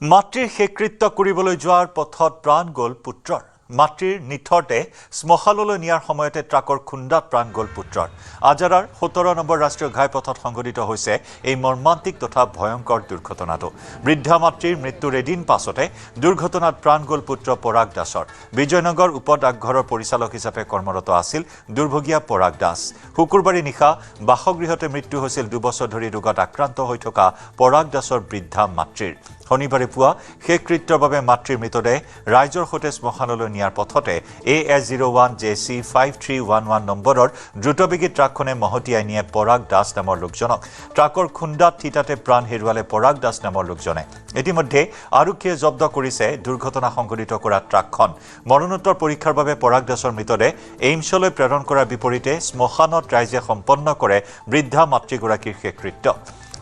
মাতৃৰ শেষকৃত্য কৰিবলৈ যোৱাৰ পথত প্ৰাণ গ'ল পুত্ৰৰ। মাতৃৰ নিথৰতে শ্মশানলৈ নিয়াৰ সময়তে ট্ৰাকৰ খুন্দাত প্ৰাণ গ'ল পুত্ৰৰ। আজাৰাৰ 17 নম্বৰ ৰাষ্ট্ৰীয় ঘাইপথত সংঘটিত হৈছে এই মৰ্মান্তিক তথা ভয়ংকৰ দুৰ্ঘটনাটো। বৃদ্ধা মাতৃৰ মৃত্যুৰ এদিন পাছতে দুৰ্ঘটনাত প্ৰাণ গ'ল পুত্ৰ পৰাগ দাসৰ। বিজয়নগৰ উপ ডাকঘৰৰ পৰিচালক হিচাপে কৰ্মৰত আছিল দুৰ্ভগীয়া পৰাগ দাস। শুকুৰবাৰে নিশা বাসগৃহতে মৃত্যু হৈছিল 2 বছৰ ধৰি ৰোগত আক্ৰান্ত হৈ থকা পৰাগ দাসৰ বৃদ্ধা মাতৃৰ। শনিবাৰে পুৱা শেষকৃত্যৰ বাবে মাতৃৰ মৃতদেহ ৰাইজৰ সৈতে শ্মশানলৈ নিয়াৰ পথতে AS01 JC 5311 নম্বৰৰ দ্ৰুতবেগী ট্ৰাকখনে মহতিয়াই নিয়ে পৰাগ দাস নামৰ লোকজনক। ট্ৰাকৰ খুন্দাত থিতাতে প্ৰাণ হেৰুৱালে পৰাগ দাস নামৰ লোকজনে। ইতিমধ্যে আৰক্ষীয়ে জব্দ কৰিছে দুৰ্ঘটনা সংঘটিত কৰা ট্ৰাকখন। মৰণোত্তৰ পৰীক্ষাৰ বাবে পৰাগ দাসৰ মৃতদেহ এইমছলৈ প্ৰেৰণ কৰাৰ বিপৰীতে শ্মশানত ৰাইজে সম্পন্ন কৰে বৃদ্ধা মাতৃগৰাকীৰ শেষকৃত্য।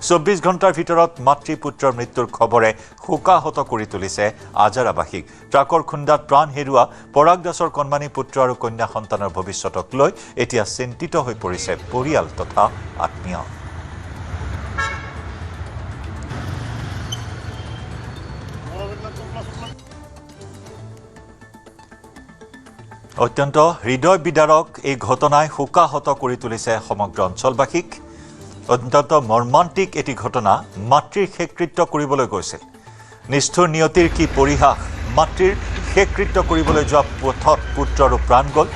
24 ঘণ্টাৰ ভিতৰত মাতৃ পুত্ৰৰ মৃত্যুৰ খবৰে শোকাহত কৰি তুলিছে আজাৰাবাসীক। ট্ৰাকৰ খুন্দাত প্ৰাণ হেৰুৱা পৰাগ দাসৰ কণমানি পুত্ৰ আৰু কন্যা সন্তানৰ ভৱিষ্যতক লৈ এতিয়া চিন্তিত হৈ পৰিছে পৰিয়াল তথা আত্মীয়। অত্যন্ত হৃদয় বিদাৰক এই ঘটনাই শোকাহত কৰি তুলিছে সমগ্ৰ অঞ্চলবাসীক। অত্যন্ত মৰ্মান্তিক এটি ঘটনা। মাতৃৰ শেষকৃত্য কৰিবলৈ গৈছিল। নিষ্ঠুৰ নিয়তিৰ কি পৰিহাস। মাতৃৰ শেষকৃত্য কৰিবলৈ যোৱা পথত পুত্ৰৰো প্ৰাণ গ'ল।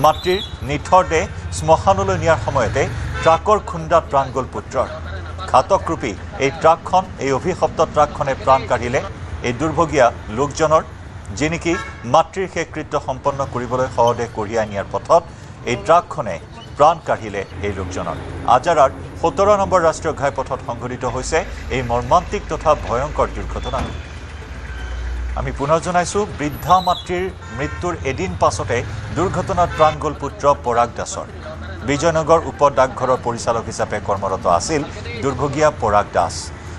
মাতৃৰ নিথৰ দেহ শ্মশানলৈ নিয়াৰ সময়তে ট্ৰাকৰ খুন্দাত প্ৰাণ গ'ল পুত্ৰৰ। ঘাতকৰূপী এই ট্ৰাকখন, এই অভিশপ্ত ট্ৰাকখনে প্ৰাণ কাঢ়িলে এই দুৰ্ভগীয়া লোকজনৰ, যি নেকি মাতৃৰ শেষকৃত্য সম্পন্ন কৰিবলৈ শৱদেহ কঢ়িয়াই নিয়াৰ পথত এই ট্ৰাকখনে প্ৰাণ কাঢ়িলে এই লোকজনৰ। আজাৰাৰ 17 নম্বৰ ৰাষ্ট্ৰীয় ঘাইপথত সংঘটিত হৈছে এই মৰ্মান্তিক তথা ভয়ংকৰ দুৰ্ঘটনা। আমি পুনৰ জনাইছোঁ, বৃদ্ধা মাতৃৰ মৃত্যুৰ এদিন পাছতে দুৰ্ঘটনাত প্ৰাণ গ'ল পুত্ৰ পৰাগ দাসৰ। বিজয়নগৰ উপ ডাকঘৰৰ পৰিচালক হিচাপে কৰ্মৰত আছিল দুৰ্ভগীয়া পৰাগ দাস।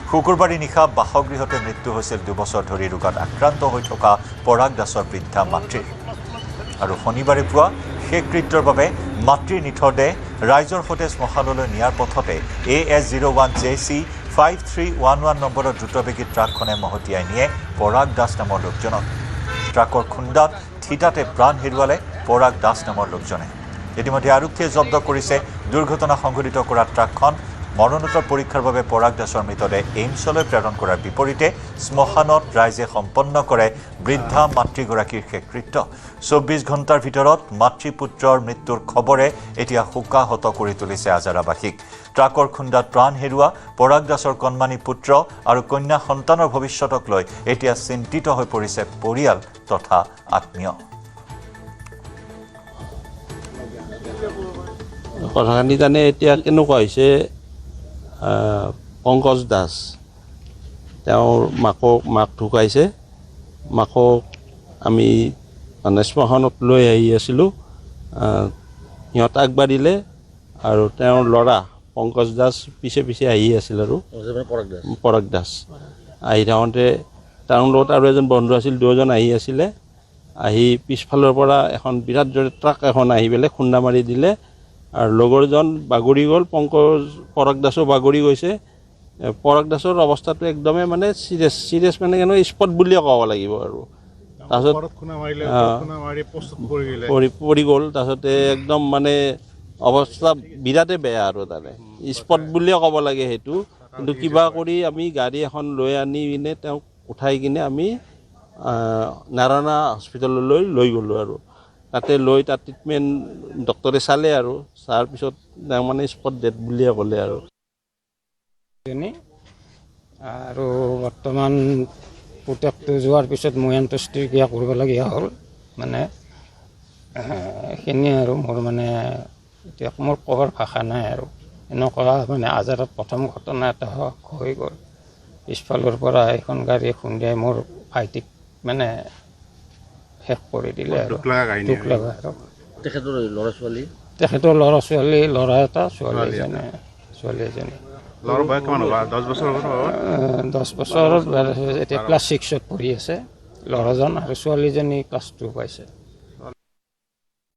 শুকুৰবাৰে নিশা বাসগৃহতে মৃত্যু হৈছিল 2 বছৰ ধৰি ৰোগত আক্ৰান্ত হৈ থকা পৰাগ দাসৰ বৃদ্ধা মাতৃৰ। আৰু শনিবাৰে পুৱা শেষকৃত্যৰ বাবে মাতৃৰ নিথৰ দেহ ৰাইজৰ সৈতে শ্মশানলৈ নিয়াৰ পথতে AS01 JC 5311 নম্বৰৰ দ্ৰুতবেগী ট্ৰাকখনে মহতিয়াই নিয়ে পৰাগ দাস নামৰ লোকজনক। ট্ৰাকৰ খুন্দাত থিতাতে প্ৰাণ হেৰুৱালে পৰাগ দাস নামৰ লোকজনে। ইতিমধ্যে আৰক্ষীয়ে জব্দ কৰিছে দুৰ্ঘটনা সংঘটিত কৰা ট্ৰাকখন। মৰণোত্তৰ পৰীক্ষাৰ বাবে পৰাগ দাসৰ মৃতদেহ এইমছলৈ প্ৰেৰণ কৰাৰ বিপৰীতে শ্মশানত ৰাইজে সম্পন্ন কৰে বৃদ্ধা মাতৃগৰাকীৰ শেষকৃত্য। 24 ঘণ্টাৰ ভিতৰত মাতৃ পুত্ৰৰ মৃত্যুৰ খবৰে এতিয়া শোকাহত কৰি তুলিছে আজাৰাবাসীক। ট্ৰাকৰ খুন্দাত প্ৰাণ হেৰুৱা পৰাগ দাসৰ কণমানি পুত্ৰ আৰু কন্যা সন্তানৰ ভৱিষ্যতক লৈ এতিয়া চিন্তিত হৈ পৰিছে পৰিয়াল তথা আত্মীয়। কথাখিনি জানে এতিয়া কেনেকুৱা হৈছে, পংকজ দাস তেওঁৰ মাক ঢুকাইছে। মাকক আমি মানে শ্মশানত লৈ আহি আছিলোঁ। সিহঁত আগবাঢ়িলে আৰু তেওঁৰ ল'ৰা পংকজ দাস পিছে পিছে আহি আছিল আৰু পৰাগ দাস আহি থাকোঁতে তেওঁৰ লগত আৰু এজন বন্ধু আছিল, দুয়োজন আহি আছিলে। আহি পিছফালৰ পৰা এখন বিৰাট জোৰে ট্ৰাক এখন আহি পেলাই খুন্দা মাৰি দিলে আৰু লগৰজন বাগৰি গ'ল। পৰাগ দাসো বাগৰি গৈছে। পৰাগ দাসৰ অৱস্থাটো একদমেই মানে চিৰিয়াছ মানে কেনেকৈ স্পট বুলিয়ে ক'ব লাগিব আৰু। তাৰপিছত পৰি গ'ল। তাৰপিছতে একদম মানে অৱস্থা বিৰাটেই বেয়া আৰু তাৰে স্পট বুলিয়ে ক'ব লাগে সেইটো। কিন্তু কিবা কৰি আমি গাড়ী এখন লৈ আনি কিনে তেওঁক উঠাই কিনে আমি নাৰায়ণা হস্পিটেললৈ লৈ গ'লোঁ আৰু তাতে লৈ তাত ট্ৰিটমেণ্ট ডক্টৰে চালে আৰু চাৰ পিছত মানে স্পট ডেড বুলিয়ে ক'লে আৰু বৰ্তমান পুতেকটো যোৱাৰ পিছত মই অন্ত্যেষ্টিক্ৰিয়া কৰিবলগীয়া হ'ল। মানে সেইখিনিয়ে আৰু মোৰ মানে এতিয়া মোৰ ক'বৰ ভাষা নাই আৰু। এনেকুৱা মানে আজাৰত প্ৰথম ঘটনা এটা হৈ গ'ল। পিছফালৰ পৰা এখন গাড়ী খুন্দিয়াই মোৰ ভাইটিক মানে শেষ কৰি দিলে আৰু দুখ লগা আৰু। তেখেতৰ ল'ৰা ছোৱালী, ল'ৰা এটা, ছোৱালী এজনী। 10 বছৰ এতিয়া ক্লাছ 6ত পঢ়ি আছে ল'ৰাজন, আৰু ছোৱালীজনী ক্লাছ 2 পাইছে।